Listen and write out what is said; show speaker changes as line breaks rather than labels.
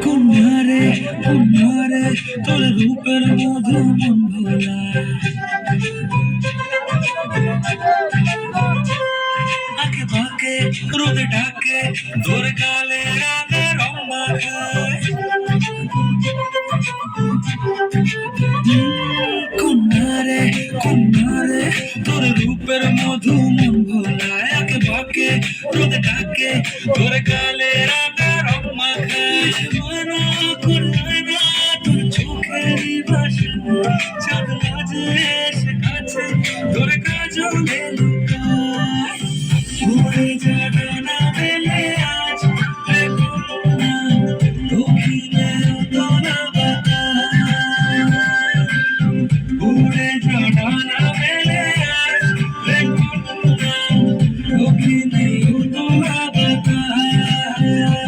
কুন্নারে কুন্নারে তোর রূপের মধু মন ভোলা, আঁকে বাঁকে রোদে ডাকে তোর গালে রাগে রং মাখায়। কুন্নারে কুন্নারে তোর রূপের মধু মন ভোলায়, আঁকে বাঁকে রোদে ডাকে তোর গালে